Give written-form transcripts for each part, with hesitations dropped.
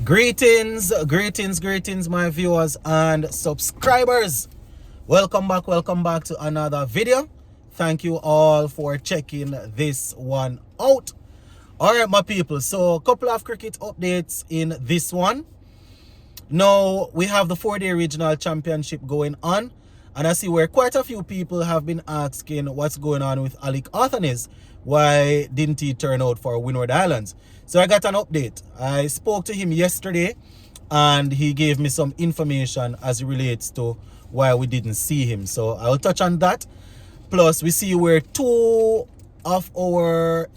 Greetings, my viewers and subscribers. Welcome back to another video. Thank you all for checking this one out. All right, my people. So, a couple of cricket updates in this one. Now, we have the 4-day regional championship going on. And I see where quite a few people have been asking what's going on with Alick Athanaze. Why didn't he turn out for Windward Islands? So I got an update. I spoke to him yesterday and he gave me some information as it relates to why we didn't see him. So I'll touch on that. Plus, we see where two of our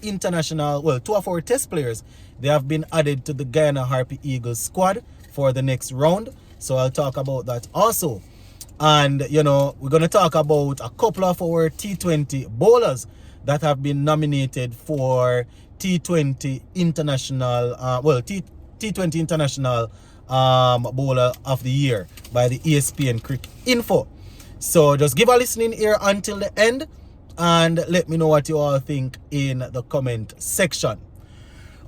test players, they have been added to the Guyana Harpy Eagles squad for the next round. So I'll talk about that also. And, you know, we're going to talk about a couple of our T20 bowlers that have been nominated for T20 International, T20 International Bowler of the Year by the ESPN Cricket Info. So just give a listening ear until the end and let me know what you all think in the comment section.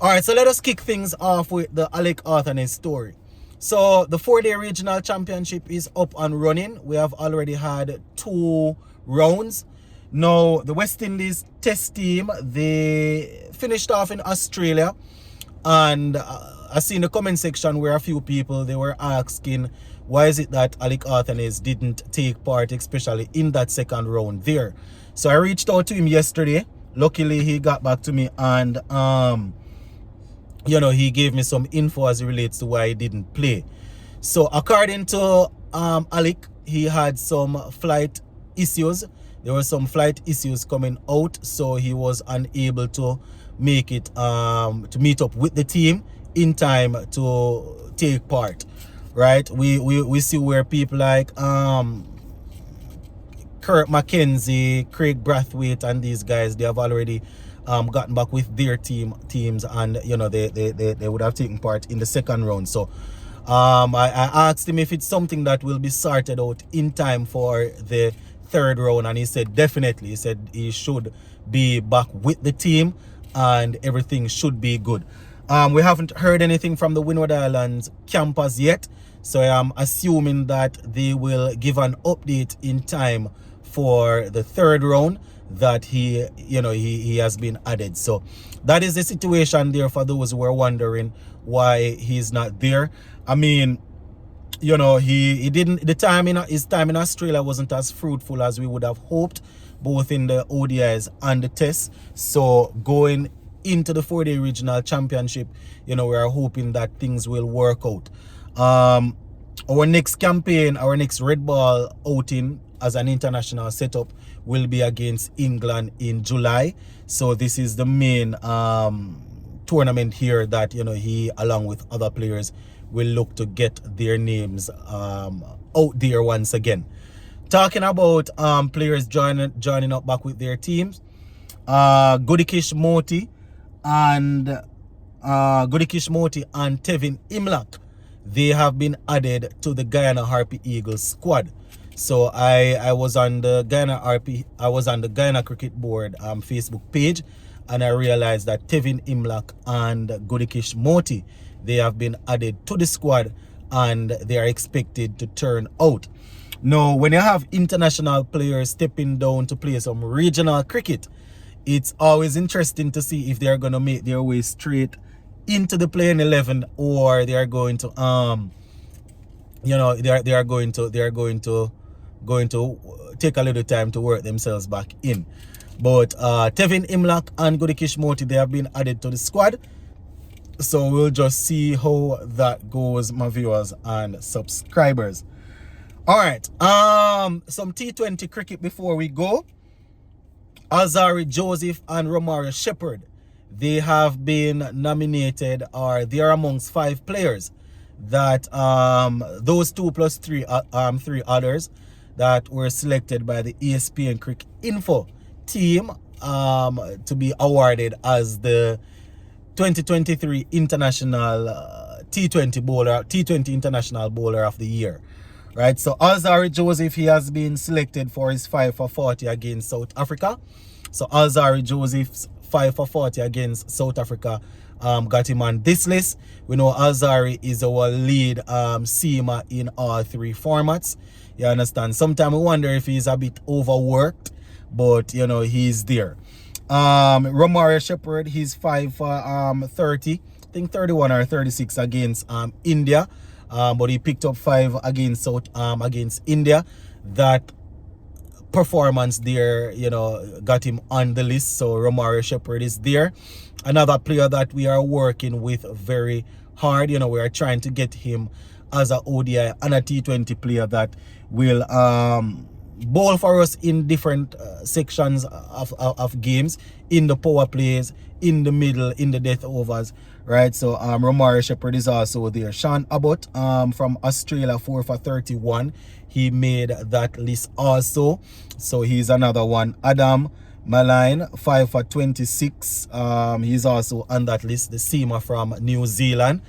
All right, so let us kick things off with the Alick Athanaze story. So the 4-day regional championship is up and running. We have already had 2 rounds. Now, the West Indies test team, they finished off in Australia. And I see in the comment section where a few people, they were asking, why is it that Alick Athanaze didn't take part, especially in that second round there? So I reached out to him yesterday. Luckily, he got back to me and he gave me some info as it relates to why he didn't play. So according to Alick, he had some flight issues. There were some flight issues coming out, so he was unable to make it to meet up with the team in time to take part. Right? We see where people like Kirk McKenzie, Craig Brathwaite, and these guys, they have already gotten back with their teams, and they would have taken part in the second round. So I asked him if it's something that will be sorted out in time for the third round, and he said definitely. He said he should be back with the team and everything should be good. We haven't heard anything from the Windward Islands campus yet, so I am assuming that they will give an update in time for the third round that he has been added. So that is the situation there for those who are wondering why he's not there. I mean, he didn't, his time in Australia wasn't as fruitful as we would have hoped, both in the ODIs and the tests. So going into the 4-day regional championship, we are hoping that things will work out. Our next campaign, our next red ball outing as an international setup will be against England in July. So this is the main tournament here that he, along with other players, will look to get their names out there once again. Talking about players joining up back with their teams, Gudikesh Moti and Tevin Imlach, they have been added to the Guyana Harpy Eagles squad. So I was on the Guyana Cricket Board Facebook page, and I realized that Tevin Imlach and Gudikesh Moti, they have been added to the squad and they are expected to turn out. Now, when you have international players stepping down to play some regional cricket, it's always interesting to see if they are going to make their way straight into the playing 11, or they are going to they are going to take a little time to work themselves back in. But Tevin Imlach and Gudikesh Moti, they have been added to the squad. So we'll just see how that goes, my viewers and subscribers. All right, some T20 cricket before we go. Azari Joseph and Romario Shepherd, they have been nominated, or they are amongst 5 players that those 2 plus 3 others that were selected by the ESPN Cricket Info team to be awarded as the 2023 International T20 International Bowler of the Year. Right, so Azari Joseph, he has been selected for his 5 for 40 against South Africa. So Azari Joseph's 5 for 40 against South Africa got him on this list. We know Azari is our lead seamer in all three formats. You understand? Sometimes we wonder if he's a bit overworked, but you know, he's there. Romario Shepherd, he's 5 for 30, I think 31 or 36 against India. But he picked up 5 against India. That performance there, you know, got him on the list. So Romario Shepherd is there. Another player that we are working with very hard. You know, we are trying to get him as a ODI and a T20 player that will bowl for us in different sections of games, in the power plays, in the middle, in the death overs, right? So Romario Shepherd is also there. Sean Abbott from Australia, 4 for 31. He made that list also, so he's another one. Adam Maline, 5 for 26. He's also on that list, the seamer from New Zealand.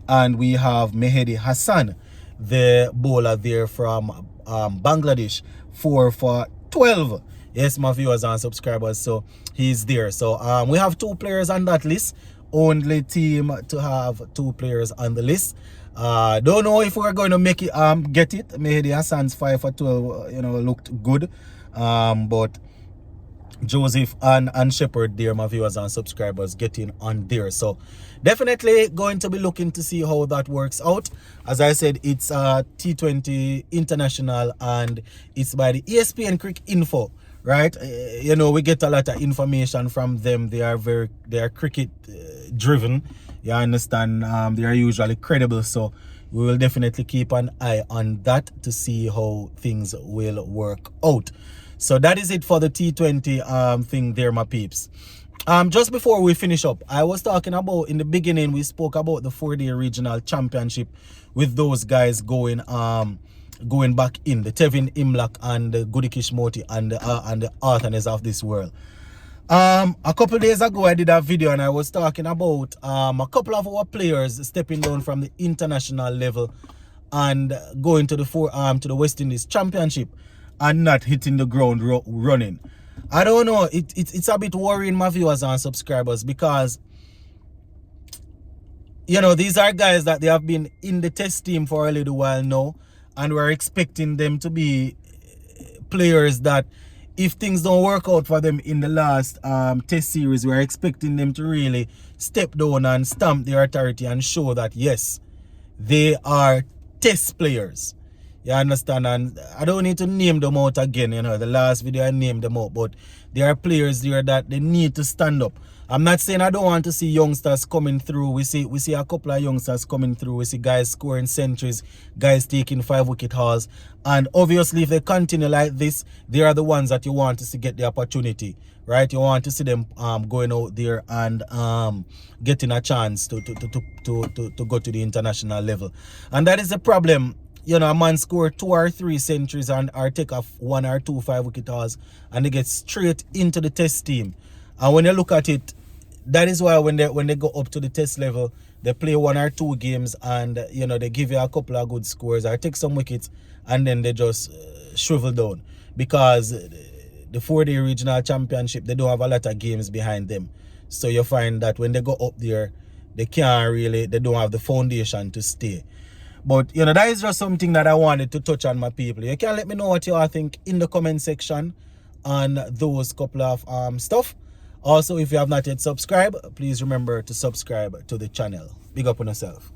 And we have Mehdi Hassan, the bowler there from Bangladesh, 4 for 12. Yes, my viewers and subscribers, so he's there. So we have 2 players on that list. Only team to have 2 players on the list. Don't know if we're going to make it get it. Mehdi Hassan's 5 for 12, you know, looked good. But Joseph and Shepherd there, my viewers and subscribers, getting on there. So definitely going to be looking to see how that works out. As I said, it's T20 International and it's by the ESPN Cricket Info, right? You know, we get a lot of information from them. They are cricket driven. You understand? They are usually credible. So we will definitely keep an eye on that to see how things will work out. So that is it for the T20 thing there, my peeps. Just before we finish up, I was talking about, in the beginning, we spoke about the 4-day regional championship with those guys going back in, the Tevin Imlach and the Gudikish Moti and the Athanaze of this world. A couple days ago, I did a video and I was talking about a couple of our players stepping down from the international level and going to the West Indies Championship and not hitting the ground running. I don't know, it's a bit worrying, my viewers and subscribers, because you know, these are guys that they have been in the test team for a little while now, and we're expecting them to be players that, if things don't work out for them in the last test series, we're expecting them to really step down and stamp their authority and show that yes, they are test players. You understand? And I don't need to name them out again. You know, the last video I named them out, but there are players there that they need to stand up. I'm not saying I don't want to see youngsters coming through. We see a couple of youngsters coming through. We see guys scoring centuries, guys taking 5-wicket hauls. And obviously, if they continue like this, they are the ones that you want to see get the opportunity, right? You want to see them going out there and getting a chance to go to the international level. And that is the problem. You know, a man score 2 or 3 centuries and or take off 1 or 2 5-wicket hauls and they get straight into the test team. And when you look at it, that is why when they go up to the test level, they play 1 or 2 games and you know, they give you a couple of good scores or take some wickets and then they just shrivel down, because the 4-day regional championship, they don't have a lot of games behind them. So you find that when they go up there, they don't have the foundation to stay. But you know, that is just something that I wanted to touch on, my people. You can let me know what you all think in the comment section on those couple of stuff. Also, if you have not yet subscribed, please remember to subscribe to the channel. Big up on yourself.